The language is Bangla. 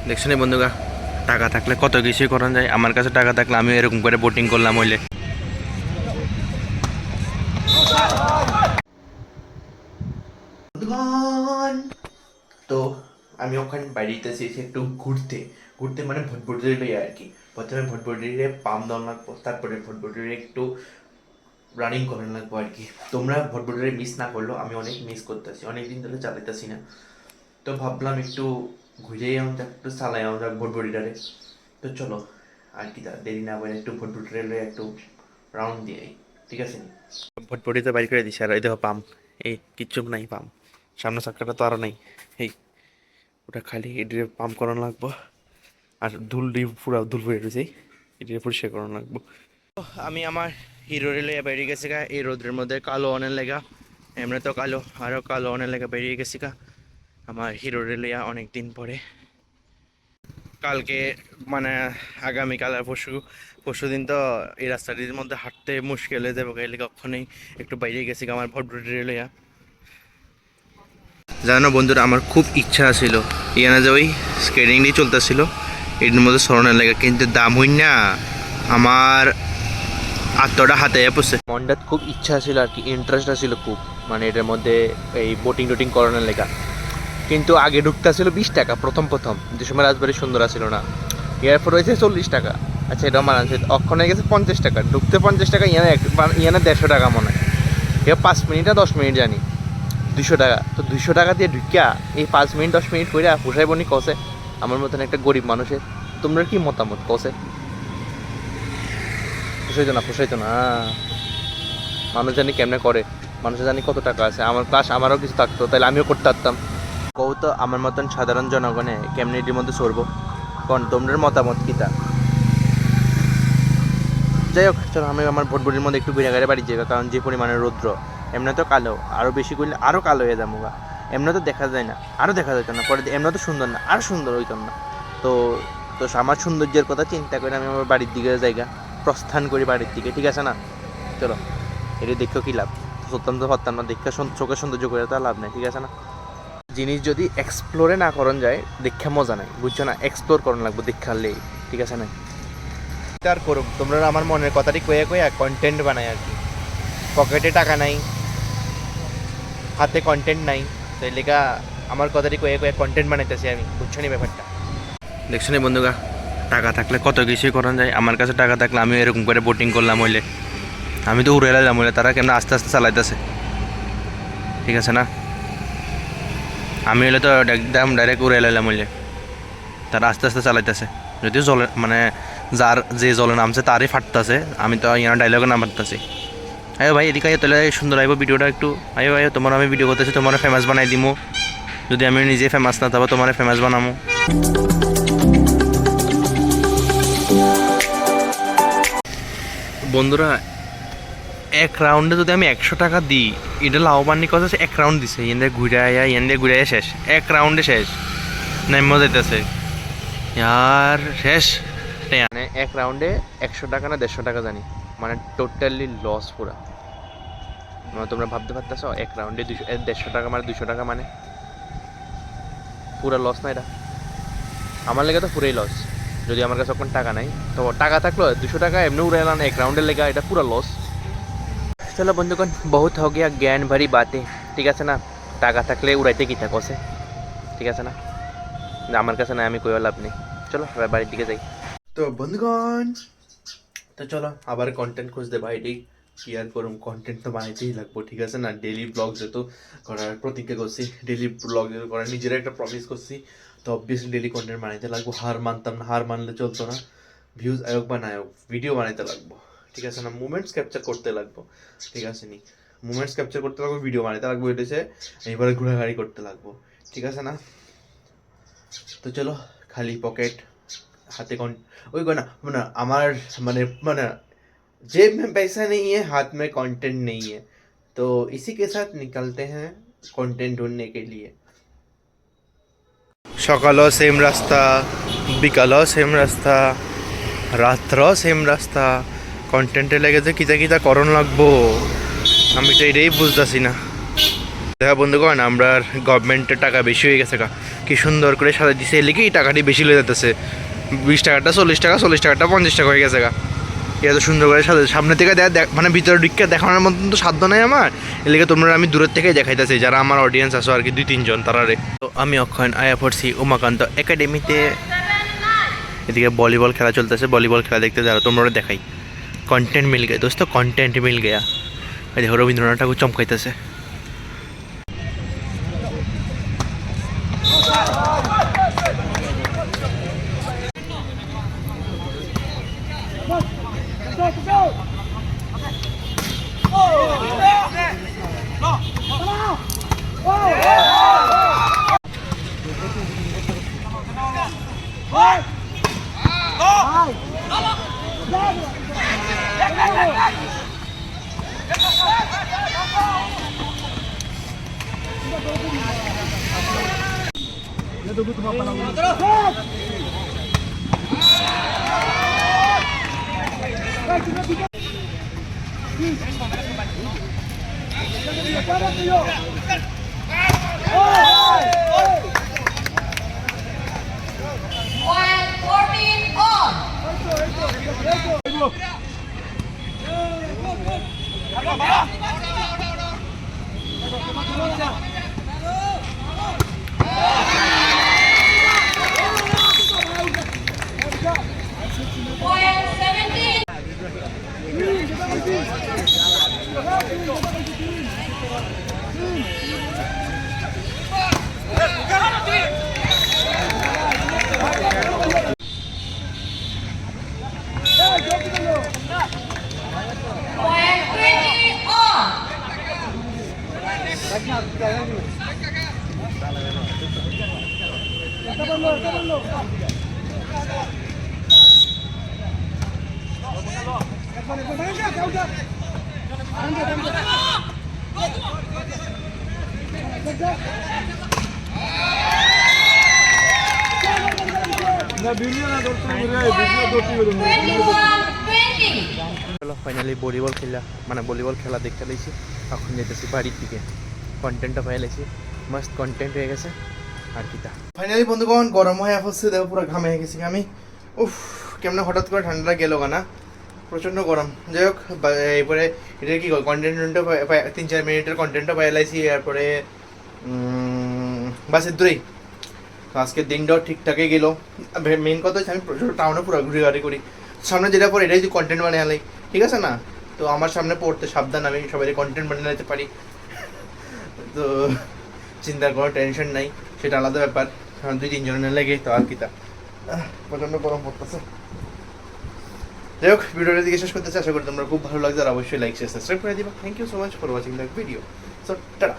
দেখছেন বন্ধুগা, টাকা থাকলে কত কিছুই করা যায়। আমার কাছে টাকা থাকলে আমি এরকম করে বোটিং করলাম হইলে। তো আমি ওখানে বাড়িতে এসেছি একটু ঘুরতে ঘুরতে মানে ভটভটিরে আর কি। প্রথমে ভটভটিরে পাম দেওয়া লাগবো, তারপরে ভটভটিরে একটু রানিং করানো লাগবো আর কি। তোমরা ভটভটিরে মিস না করলেও আমি অনেক মিস করতেছি, অনেকদিন ধরে চালাইতেছি না। তো ভাবলাম একটু ঘুরে যাক, একটু চালাই যাক ভটভটিটারে। তো চলো আর কি দেরি না করে একটু ভটভটিরে একটু রাউন্ড দিয়ে ঠিক আছে। ভটভটিতে বাইর করে দিছি আর এই দেখো পাম্প, এই কিচ্ছু নাই পাম্প, সামনে চাক্কাটা তো আরও নাই। এই ওটা খালি এটিরে পাম্প করানো লাগবো। আর ধুল দিয়ে পুরো ধুল পড়ে রয়েছে, এটিরে পরিষ্কার করানো লাগবো। আমি আমার হিরো রেলে বেরিয়ে গেছি গা এই রোদের মধ্যে, কালো অনেক লেগা, এমনি তো কালো আরও কালো অনেক লেগা বেরিয়ে গেছি গা আমার হিরো রেলিয়া অনেক দিন পরে। কালকে মানে আগামীকাল আর পরশু দিন তো এই রাস্তাটির মধ্যে হাঁটতে মুশকিল হয়ে যাবে, গেলে কখনোই একটু বাইরে গেছি আমার ভটভটি রেলিয়া। জানো বন্ধুরা, আমার খুব ইচ্ছা ছিল ইয়ানা যে ওই স্কেটিং দিয়ে চলতেছিল এটির মধ্যে সরানোর লেগে, কিন্তু দাম হই না আমার আত্মটা হাতে পড়ছে। মনটার খুব ইচ্ছা ছিল আর কি, ইন্টারেস্ট ছিল খুব, মানে এটার মধ্যে এই বোটিং টোটিং করানোর লেগা। কিন্তু আগে ঢুকতে ছিল 20 টাকা প্রথম যে সময় রাজবাড়ি সুন্দর ছিল না, এরপর হয়েছে 40 টাকা। আচ্ছা এটা আমার আছে, অক্ষণে গেছে 50 টাকা ঢুকতে, 50 টাকা ইয়ানা ইয়ানা 150 টাকা মনে হয়। এবার 5 মিনিট আর 10 মিনিট জানি 200 টাকা। তো 200 টাকা দিয়ে ঢুকিয়া এই 5 মিনিট 10 মিনিট করে পোষাই বনি কষে আমার মতন একটা গরিব মানুষের। তোমরা কি মতামত কষে? পোষাইতো না মানুষ জানি কেমনে করে, মানুষের জানি কত টাকা আছে। আমার ক্লাস আমারও কিছু থাকতো তাহলে আমিও করতে পারতাম। কৌ তো আমার মতন সাধারণ জনগণে কেমনি এটির মধ্যে সরবো কোন? তোমরা মতামত কী তা? যাই হোক চলো, আমি আমার ভটভটির মধ্যে একটু ঘুরে ঘুরে বাড়ি যাবে, কারণ যে পরিমাণে রৌদ্র, এমনি তো কালো, আরও বেশি করলে আরও কালো হয়ে যাবো গা। এমনি তো দেখা যায় না, আরও দেখা যেত না, পরে এমনি তো সুন্দর না, আরও সুন্দর হইতাম না। তো তো আমার সৌন্দর্যের কথা চিন্তা করে আমি আমার বাড়ির দিকে জায়গা প্রস্থান করি বাড়ির দিকে, ঠিক আছে না? চলো, এটা দেখো কী লাভ, সত্যম তো পারতাম না দেখা, চোখের সৌন্দর্য করে তো লাভ নেই, ঠিক আছে না? জিনিস যদি এক্সপ্লোরে না করন যায় দেখা মজা নাই, বুঝছো না? এক্সপ্লোর করন লাগবো দেখালেই, ঠিক আছে না? আর করুক তোমরা আমার মনের কথাটি কয়ে কয়ে কন্টেন্ট বানাই আর কি। পকেটে টাকা নাই, হাতে কন্টেন্ট নাই, তো এই লেগা আমার কথাটি কয়ে কয়ে কন্টেন্ট বানাইতেছি আমি, বুঝছো নি ব্যাপারটা? দেখছো নি বন্ধুগা, টাকা থাকলে কত কিছুই করা যায়। আমার কাছে টাকা থাকলে আমি এরকম করে বোটিং করলাম হইলে, আমি তো উড়ে এলাম হইলে, তারা কেমন আস্তে আস্তে চালাইতেছে, ঠিক আছে না? আমি হলে তো একদম ডাইরেক্ট উড়ে এলাম হইলে, তারা আস্তে আস্তে চালাইতেছে। যদিও জলে মানে যে জলে নামছে তারই ফাটতেছে, আমি তো ইয়ার ডাইলগে নামাতেছি। আয়ো ভাই এদিকে আয়ো, তাহলে সুন্দর আইব ভিডিওটা একটু। আয়ো আয়ো, তোমার আমি ভিডিও করতেছি, তোমার ফেমাস বানাই দিমু। যদি আমি নিজে ফেমাস না থাকবো তোমার ফেমাস বানামো। বন্ধুরা, এক রাউন্ডে যদি আমি 100 টাকা দিই, এটা লাভবানই কথা হচ্ছে 1 রাউন্ড দিছে, ইয়ান দিয়ে ঘুরে আয়া ইয়ান দিয়ে ঘুরে আয়া শেষ, 1 রাউন্ডে শেষ, নেমে যাইতেছে আর শেষ। মানে 1 রাউন্ডে 100 টাকা না 150 টাকা জানি, মানে টোটালি লস পুরা। মানে তোমরা ভাবতে পারতেছো 1 রাউন্ডে 150 টাকা মানে 200 টাকা, মানে পুরা লস না এটা? আমার লেগে তো পুরাই লস। যদি আমার কাছে এখন টাকা নাই, তো টাকা থাকলো 200 টাকা এমনি উড়ে এলাম 1 রাউন্ডের লেগে, এটা পুরা লস। চলো বন্ধুগণ, বহুত हो गया জ্ঞান ভরি বাতে, ঠিক আছে না? টাকা থাকলে উড়াইতে কি থাকছে, ঠিক আছে না? আমার কাছে না, আমি কইও লাভ নেই। চলো এবার বাড়ির দিকে যাই। তো বন্ধুগণ, তো চলো আবার কন্টেন্ট খুঁজতে বাইরে, কি আর করুম, কন্টেন্ট তো বানাইতেই লাগবো, ঠিক আছে না? ডেলি ব্লগ যেহেতু করার প্রতিজ্ঞা করছি, ডেলি ব্লগ যেহেতু করার নিজের একটা প্রমিস করছি, তো অবভিয়াসলি ডেলি কন্টেন্ট বানাইতে লাগবো। হার মানতাম না, হার মানলে চলতো না। ভিউজ আয়োগ বা নায়ক, ভিডিও বানাইতে লাগবো, ঠিক আছে না? মুমেন্টস ক্যাপচার করতে লাগবো, ঠিক আছে নি? মুমেন্টস ক্যাপচার করতে লাগবো, ভিডিও বানাইতে লাগবো, এটাছে এইবারে ঘোরাঘুরি করতে লাগবো, ঠিক আছে না? তো চলো, খালি পকেট हाथे कौन वही को ना ना हमार मने मने जेब में पैसा नहीं है, हाथ में कंटेंट नहीं है, तो इसी के साथ निकलते हैं कंटेंट ढूंढने के लिए। সকালও সেম রাস্তা, বিকালও সেম রাস্তা, রাত্রও সেম রাস্তা, কন্টেন্টে লেগে যে কিতা কিতা করণ লাগবো আমি তো এটাই বুঝতেছি না। দেখা বন্ধুগণ, আমরা গভর্নমেন্টের টাকা বেশি হয়ে গেছে, কি সুন্দর করে সাজা দিছে, এর লিগে এই টাকাটি বেশি লয়ে যেতেছে। 20 টাকাটা 40 টাকা, 40 টাকাটা 50 টাকা হয়ে গেছে গা। এত সুন্দর করে সাজা, সামনে থেকে মানে ভিতরে ঢুকে দেখানোর মতন তো সাধ্য নেই আমার, এর লিগে তোমরা আমি দূরের থেকেই দেখাইতেছি যারা আমার অডিয়েন্স আছো আর কি 2-3 জন তারারে। তো আমি অক্ষণ আয়া পড়ছি উমাকান্ত একাডেমিতে। এদিকে ভলিবল খেলা চলতেছে, ভলিবল খেলা দেখতে যারা তোমরা দেখাই। কন্টেন্ট মিল গেয়া দোস্ত, কন্টেন্ট মিল গেয়া। এই দেখো রবীন্দ্রনাথ ঠাকুর চমকাইতেছে। ফাইনালি ভলিবল খেলা মানে ভলিবল খেলা দেখতে লাইছি। এখন যেতেছি বাড়ির দিকে, কন্টেন্টটা পাই লাইছি, মস্ত কন্টেন্ট হয়ে গেছে আর কি তা। ফাইনালি বন্ধুগণ গরম হয়ে আসছে, দেখো পুরো ঘামে হয়ে গেছি আমি। উফ কেমন হঠাৎ করে ঠান্ডা গেল না, প্রচণ্ড গরম। যাই হোক এরপরে এটা কি কন্টেন্ট 3-4 মিনিটের কন্টেন্টটা পাই লাইছি, এরপরে বাস এদুরেই। তো আজকের দিনটাও ঠিকঠাকই গেল। মেন কথা হচ্ছে আমি প্রচুর টাউনে পুরো ঘুরে করি, সামনে যেটা পরে এটাই যদি কন্টেন্ট বানিয়ে আলাই, ঠিক আছে না? তো আমার সামনে পড়তে সাবধান, আমি সবাই কন্টেন্ট বানিয়ে নিতে পারি, তো চিন্তার কোনো টেনশন নাই, সেটা আলাদা ব্যাপার। কারণ 2-3 জনের লেগে তো আর কি তা প্রচণ্ড গরম পড়তেছে। যাই হোক ভিডিওটা দিকে শেষ করতেছি, আশা করি তোমরা খুব ভালো লাগছে, আর অবশ্যই লাইক শেয়ার সাবস্ক্রাইব করে দিবা। Thank you so much for watching the video. So tata.